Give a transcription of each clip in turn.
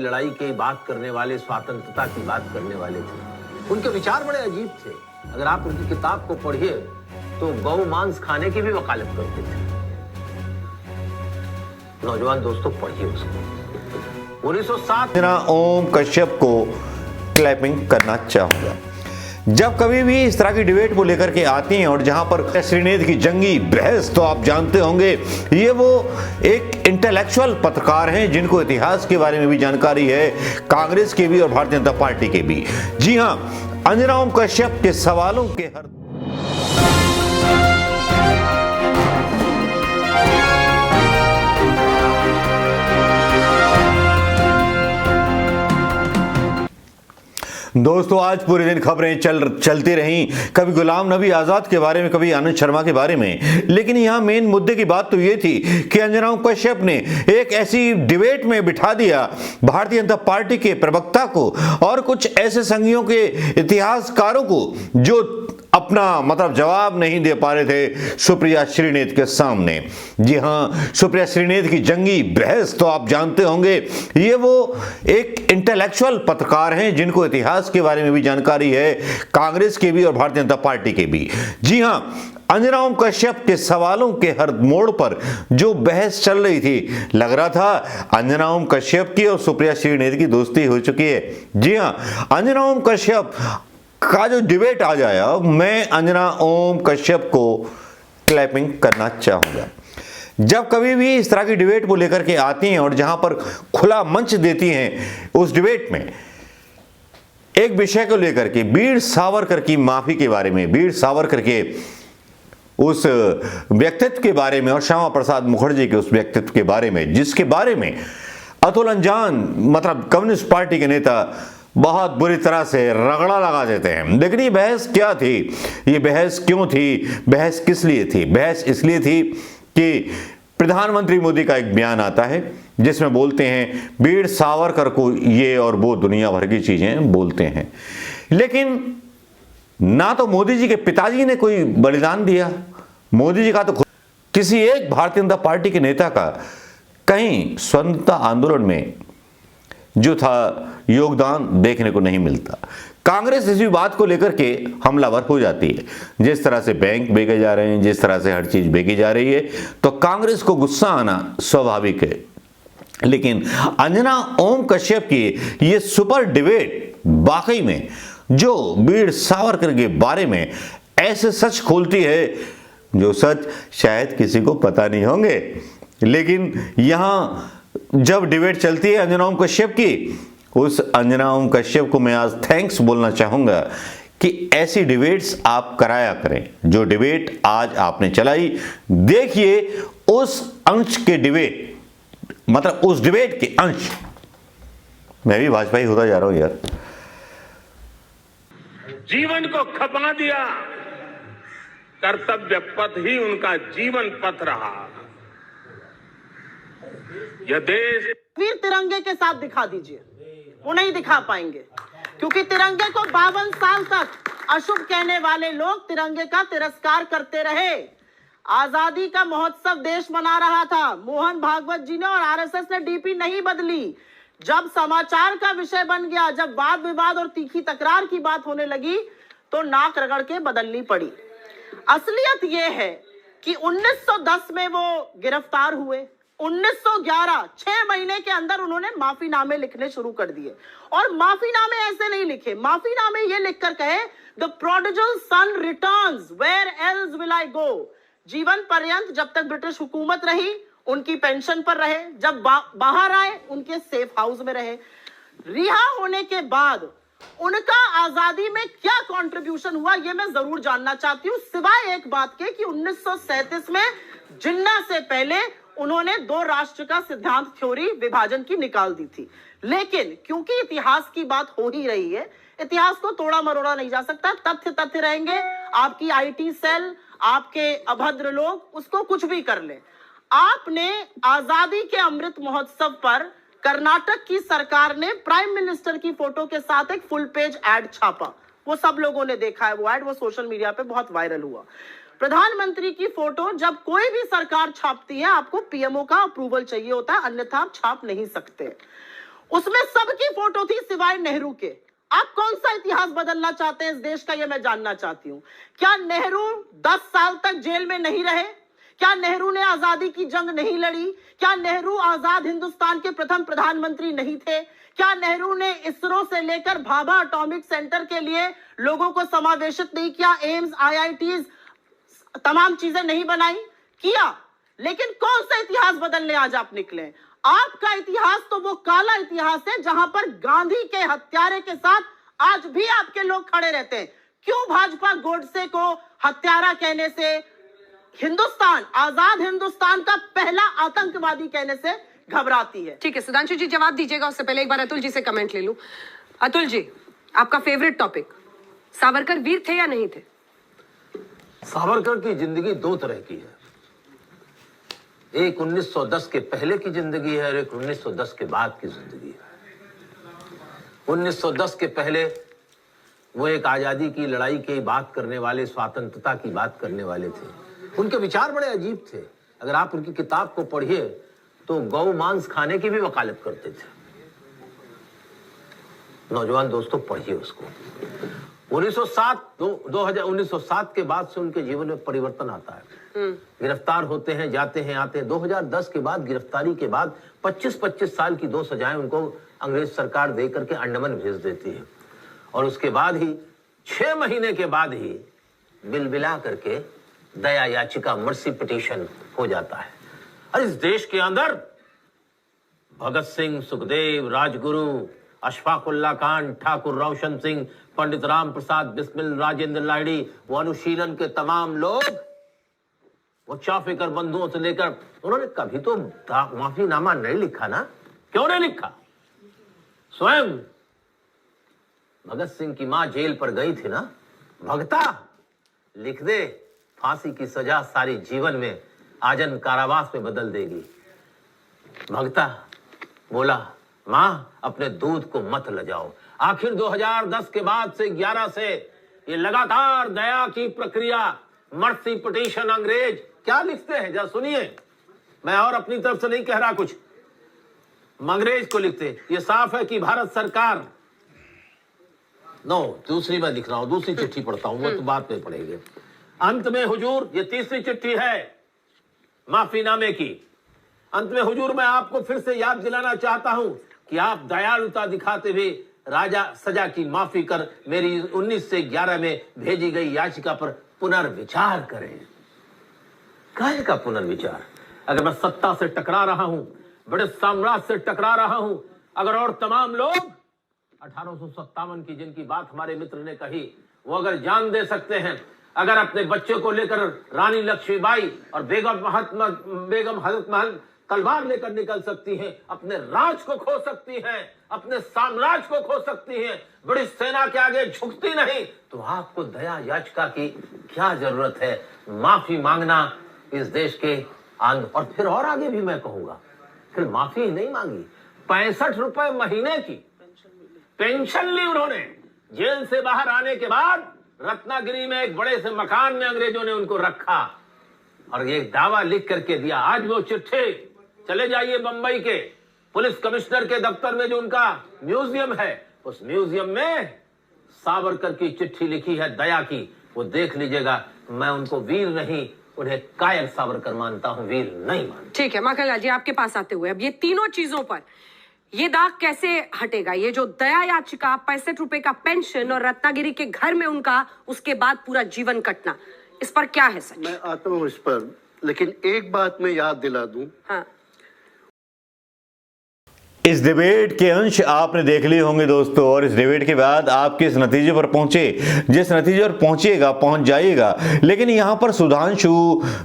लड़ाई की बात करने वाले, स्वतंत्रता की बात करने वाले थे। उनके विचार बड़े अजीब थे। अगर आप उनकी किताब को पढ़िए तो गौ मांस खाने की भी वकालत करते थे। नौजवान दोस्तों, पढ़िए उसको। 1907 ओम कश्यप को क्लैपिंग करना चाहूंगा। जब कभी भी इस तरह की डिबेट को लेकर के आती हैं और जहां पर श्रीनेत की जंगी बहस, तो आप जानते होंगे ये वो एक इंटेलेक्चुअल पत्रकार हैं जिनको इतिहास के बारे में भी जानकारी है, कांग्रेस के भी और भारतीय जनता पार्टी के भी। जी हां, अंजना ओम कश्यप के सवालों के हर दोस्तों, आज पूरे दिन खबरें चलती रहीं, कभी गुलाम नबी आजाद के बारे में, कभी आनंद शर्मा के बारे में, लेकिन यहां मेन मुद्दे की बात तो ये थी कि अंजना ओम कश्यप ने एक ऐसी डिबेट में बिठा दिया भारतीय जनता पार्टी के प्रवक्ता को और कुछ ऐसे संघियों के इतिहासकारों को जो अपना जवाब नहीं दे पा रहे थे सुप्रिया श्रीनेत के सामने। जी हां, सुप्रिया श्रीनेत की जंगी बहस, तो आप जानते होंगे ये वो एक इंटेलेक्चुअल पत्रकार हैं जिनको इतिहास के बारे में भी जानकारी है, कांग्रेस के भी और भारतीय जनता पार्टी के भी। जी हां, अंजना ओम कश्यप के सवालों के हर मोड़ पर जो बहस चल रही थी, लग रहा था अंजना ओम कश्यप की और सुप्रिया श्रीनेत की दोस्ती हो चुकी है। जी हां, अंजना ओम कश्यप का जो डिबेट आ जाए, मैं अंजना ओम कश्यप को क्लैपिंग करना चाहूंगा। जब कभी भी इस तरह की डिबेट को लेकर के आती हैं और जहां पर खुला मंच देती हैं, उस डिबेट में एक विषय को लेकर के, वीर सावरकर की माफी के बारे में, वीर सावरकर के उस व्यक्तित्व के बारे में और श्यामा प्रसाद मुखर्जी के उस व्यक्तित्व के बारे में, जिसके बारे में अतुल अंजान कम्युनिस्ट पार्टी के नेता बहुत बुरी तरह से रगड़ा लगा देते हैं। लेकिन ये बहस क्या थी, ये बहस क्यों थी, बहस किस लिए थी? बहस इसलिए थी कि प्रधानमंत्री मोदी का एक बयान आता है जिसमें बोलते हैं वीर सावरकर को ये और वो दुनिया भर की चीजें बोलते हैं, लेकिन ना तो मोदी जी के पिताजी ने कोई बलिदान दिया, मोदी जी का तो किसी एक भारतीय जनता पार्टी के नेता का कहीं स्वतंत्रता आंदोलन में जो था योगदान देखने को नहीं मिलता। कांग्रेस इसी बात को लेकर के हमलावर हो जाती है। जिस तरह से बैंक बेचे जा रहे हैं, जिस तरह से हर चीज बेची जा रही है, तो कांग्रेस को गुस्सा आना स्वाभाविक है। लेकिन अंजना ओम कश्यप की ये सुपर डिबेट वाकई में जो वीर सावरकर के बारे में ऐसे सच खोलती है जो सच शायद किसी को पता नहीं होंगे। लेकिन यहां जब डिबेट चलती है अंजना ओम कश्यप की, उस अंजना ओम कश्यप को मैं आज थैंक्स बोलना चाहूंगा कि ऐसी डिबेट्स आप कराया करें। जो डिबेट आज आपने चलाई, देखिए उस अंश के डिबेट, उस डिबेट के अंश। मैं भी भाजपाई होता जा रहा हूं यार। जीवन को खपा दिया, कर्तव्य पथ ही उनका जीवन पथ रहा। यह देश वीर तिरंगे के साथ दिखा दीजिए, वो नहीं दिखा पाएंगे क्योंकि तिरंगे को 52 साल तक अशुभ कहने वाले लोग तिरंगे का तिरस्कार करते रहे। आजादी का महोत्सव देश मना रहा था, मोहन भागवत जी ने और आरएसएस ने डीपी नहीं बदली। जब समाचार का विषय बन गया, जब वाद विवाद और तीखी तकरार की बात होने लगी, तो नाक रगड़ के बदलनी पड़ी। असलियत यह है कि 1910 में वो गिरफ्तार हुए, 1911 6 महीने के अंदर उन्होंने माफीनामे लिखने शुरू कर दिए। और माफीनामे ऐसे नहीं लिखे, माफीनामे ये लिखकर कहे the prodigal son returns, where else will I go. जीवन पर्यंत जब तक ब्रिटिश हुकूमत रही उनकी पेंशन पर रहे, जब बाहर आए उनके सेफ हाउस में रहे। रिहा होने के बाद उनका आजादी में क्या कंट्रीब्यूशन हुआ ये मैं जरूर जानना चाहती हूं, सिवाय एक बात के कि 1937 में जिन्ना से पहले उन्होंने 2 राष्ट्र का सिद्धांत थ्योरी विभाजन की निकाल दी थी। लेकिन क्योंकि इतिहास की बात हो ही रही है, इतिहास को तोड़ा मरोड़ा नहीं जा सकता, तथ्य तथ्य रहेंगे। आपकी आईटी सेल, आपके अभद्र लोग उसको कुछ भी कर ले। आपने आजादी के अमृत महोत्सव पर कर्नाटक की सरकार ने प्राइम मिनिस्टर की फोटो के साथ एक फुल पेज एड छापा, वो सब लोगों ने देखा है, वो एड वो सोशल मीडिया पे बहुत वायरल हुआ। प्रधानमंत्री की फोटो जब कोई भी सरकार छापती है, आपको पीएमओ का अप्रूवल चाहिए होता है, अन्यथा आप छाप नहीं सकते। उसमें सबकी फोटो थी सिवाय नेहरू के। आप कौन सा इतिहास बदलना चाहते हैं इस देश का, यह मैं जानना चाहती हूं। क्या नेहरू 10 साल तक जेल में नहीं रहे? क्या नेहरू ने आजादी की जंग नहीं लड़ी? क्या नेहरू आजाद हिंदुस्तान के प्रथम प्रधानमंत्री नहीं थे? क्या नेहरू ने इसरो से लेकर भाभा एटॉमिक सेंटर के लिए लोगों को समावेशित नहीं किया? एम्स, IITs, तमाम चीजें नहीं बनाई? किया। लेकिन कौन सा इतिहास बदलने आज आप निकले? आपका इतिहास तो वो काला इतिहास है जहां पर गांधी के हत्यारे के साथ आज भी आपके लोग खड़े रहते हैं। क्यों भाजपा गोडसे को हत्यारा कहने से, हिंदुस्तान, आजाद हिंदुस्तान का पहला आतंकवादी कहने से घबराती है? ठीक है सुधांशु जी, जवाब दीजिएगा। उससे पहले एक बार अतुल जी से कमेंट ले लूं। अतुल जी, आपका फेवरेट टॉपिक, सावरकर वीर थे या नहीं थे? सावरकर की जिंदगी दो तरह की है। एक 1910 के पहले की जिंदगी है और एक 1910 के बाद की जिंदगी है। 1910 के पहले वो एक आजादी की लड़ाई की बात करने वाले, स्वतंत्रता की बात करने वाले थे। उनके विचार बड़े अजीब थे। अगर आप उनकी किताब को पढ़िए तो गौ मांस खाने की भी वकालत करते थे। नौजवान दोस्तों, पढ़िए उसको। 1907 के बाद से उनके जीवन में परिवर्तन आता है। गिरफ्तार होते हैं, जाते हैं, आते हैं। 2010 के बाद, गिरफ्तारी के बाद 25-25 साल की 2 सजाएं उनको अंग्रेज सरकार दे करके अंडमान भेज देती है। और उसके बाद ही 6 महीने के बाद ही बिलबिला करके दया याचिका, मर्सी पिटीशन हो जाता है। और इस देश के अंदर भगत सिंह, सुखदेव, राजगुरु, अशफाकुल्ला खान, ठाकुर रोशन सिंह, पंडित राम प्रसाद बिस्मिल, राजेंद्र लाहिड़ी, वो अनुशीलन के तमाम लोग, वो चाफेकर बंधुओं से लेकर, उन्होंने कभी तो माफीनामा नहीं लिखा ना। क्यों नहीं लिखा? स्वयं भगत सिंह की मां जेल पर गई थी ना, भगता लिख दे, फांसी की सजा सारी जीवन में आजन कारावास में बदल देगी। भगता बोला, मां अपने दूध को मत लजाओ। आखिर 2010 के बाद से 11 से ये लगातार दया की प्रक्रिया, मर्सी पिटीशन, अंग्रेज क्या लिखते हैं जरा सुनिए। मैं और अपनी तरफ से नहीं कह रहा कुछ, अंग्रेज को लिखते। ये साफ है कि भारत सरकार, दूसरी मैं लिख रहा हूं, दूसरी चिट्ठी पढ़ता हूं, वो तो बाद में पढ़ेंगे। अंत में हुजूर, ये तीसरी चिट्ठी है माफीनामे की। अंत में हुजूर, मैं आपको फिर से याद दिलाना चाहता हूं कि आप दयालुता दिखाते हुए राजा सजा की माफी कर मेरी 19 से 11 में भेजी गई याचिका पर पुनर्विचार करें। काहे का पुनर्विचार? अगर मैं सत्ता से टकरा रहा हूं, बड़े साम्राज्य से टकरा रहा हूं, अगर और तमाम लोग 1857 की जिनकी बात हमारे मित्र ने कही, वो अगर जान दे सकते हैं, अगर अपने बच्चे को लेकर रानी लक्ष्मीबाई और बेगम हजरत महल तलवार लेकर निकल सकती हैं, अपने राज को खो सकती हैं, अपने साम्राज्य को खो सकती हैं, बड़ी सेना के आगे झुकती नहीं, तो आपको दया याचिका की क्या जरूरत है? माफी मांगना इस देश के और फिर और आगे भी मैं कहूंगा, फिर माफी नहीं मांगी, 65 रुपए महीने की पेंशन ली उन्होंने। जेल से बाहर आने के बाद रत्नागिरी में एक बड़े से मकान में अंग्रेजों ने उनको रखा और ये दावा लिख करके दिया। आज वो चिट्ठी, चले जाइए बंबई के पुलिस कमिश्नर के दफ्तर में जो उनका म्यूजियम है, उस म्यूजियम में सावरकर की चिट्ठी लिखी है दया की, वो देख लीजिएगा। मैं उनको वीर नहीं, उन्हें कायर सावरकर मानता हूं, वीर नहीं मानता। ठीक है माखनलाल जी, आपके पास आते हुए अब ये तीनों चीजों पर ये दाग कैसे हटेगा? ये जो दया याचिका, 65 रुपए का पेंशन और रत्नागिरी के घर में उनका उसके बाद पूरा जीवन कटना, इस पर क्या है सच? मैं आता हूं इस पर, लेकिन एक बात मैं याद दिला दूं। हाँ। इस डिबेट के अंश आपने देख लिए होंगे दोस्तों, और इस डिबेट के बाद आप किस नतीजे पर पहुंचे, जिस नतीजे पर पहुंचिएगा पहुंच जाइएगा। लेकिन यहां पर सुधांशु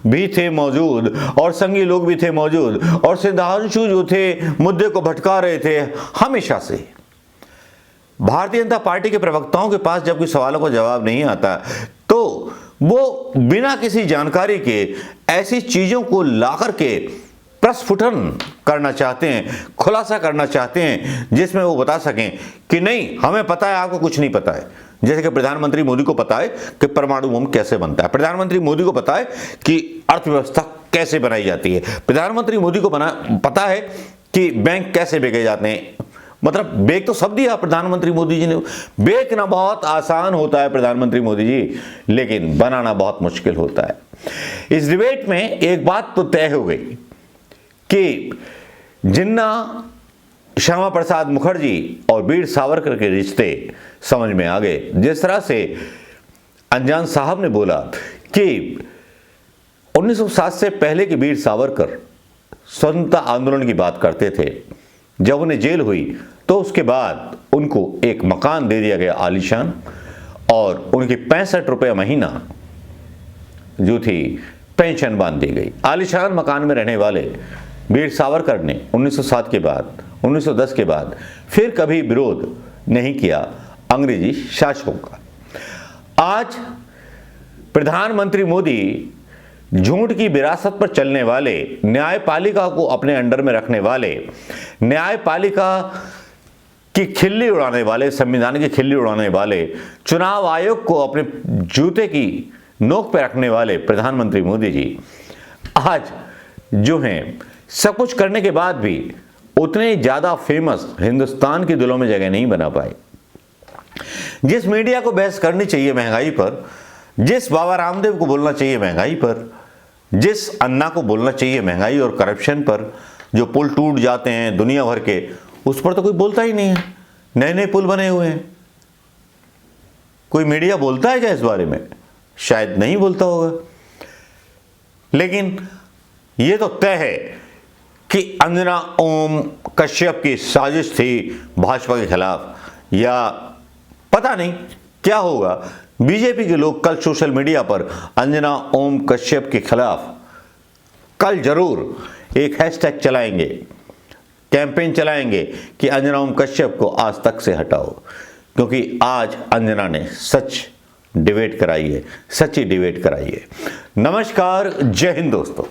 भी थे मौजूद और संगी लोग भी थे मौजूद, और सुधांशु जो थे मुद्दे को भटका रहे थे हमेशा से। भारतीय जनता पार्टी के प्रवक्ताओं के पास जब कोई सवालों का जवाब नहीं आता तो वो बिना किसी जानकारी के ऐसी चीजों को ला करके प्रस्फुटन करना चाहते हैं, खुलासा करना चाहते हैं, जिसमें वो बता सकें कि नहीं हमें पता है, आपको कुछ नहीं पता है। जैसे कि प्रधानमंत्री मोदी को पता है कि परमाणु बम कैसे बनता है, प्रधानमंत्री मोदी को पता है कि अर्थव्यवस्था कैसे बनाई जाती है, प्रधानमंत्री मोदी को पता है कि बैंक कैसे बेचे जाते हैं, मतलब बेच तो सब दिया प्रधानमंत्री मोदी जी ने। बेचना बहुत आसान होता है प्रधानमंत्री मोदी जी, लेकिन बनाना बहुत मुश्किल होता है। इस डिबेट में एक बात तो तय हो गई कि जिन्ना श्यामा प्रसाद मुखर्जी और वीर सावरकर के रिश्ते समझ में आ गए। जिस तरह से अनजान साहब ने बोला कि 1907 से पहले के वीर सावरकर स्वतंत्रता आंदोलन की बात करते थे, जब उन्हें जेल हुई तो उसके बाद उनको एक मकान दे दिया गया आलीशान, और उनकी 65 रुपये महीना जो थी पेंशन बांध दी गई। आलीशान मकान में रहने वाले वीर सावरकर ने 1907 के बाद 1910 के बाद फिर कभी विरोध नहीं किया अंग्रेजी शासकों का। आज प्रधानमंत्री मोदी झूठ की विरासत पर चलने वाले, न्यायपालिका को अपने अंडर में रखने वाले, न्यायपालिका की खिल्ली उड़ाने वाले, संविधान की खिल्ली उड़ाने वाले, चुनाव आयोग को अपने जूते की नोक पर रखने वाले प्रधानमंत्री मोदी जी आज जो हैं, सब कुछ करने के बाद भी उतने ज्यादा फेमस हिंदुस्तान के दिलों में जगह नहीं बना पाए। जिस मीडिया को बहस करनी चाहिए महंगाई पर, जिस बाबा रामदेव को बोलना चाहिए महंगाई पर, जिस अन्ना को बोलना चाहिए महंगाई और करप्शन पर, जो पुल टूट जाते हैं दुनिया भर के, उस पर तो कोई बोलता ही नहीं है। नए नए पुल बने हुए हैं, कोई मीडिया बोलता है क्या इस बारे में? शायद नहीं बोलता होगा। लेकिन यह तो तय है कि अंजना ओम कश्यप की साजिश थी भाजपा के खिलाफ, या पता नहीं क्या होगा। बीजेपी के लोग कल सोशल मीडिया पर अंजना ओम कश्यप के खिलाफ कल जरूर एक हैशटैग चलाएंगे, कैंपेन चलाएंगे कि अंजना ओम कश्यप को आज तक से हटाओ, क्योंकि आज अंजना ने सच डिबेट कराई है, सच्ची डिबेट कराई है। नमस्कार, जय हिंद दोस्तों।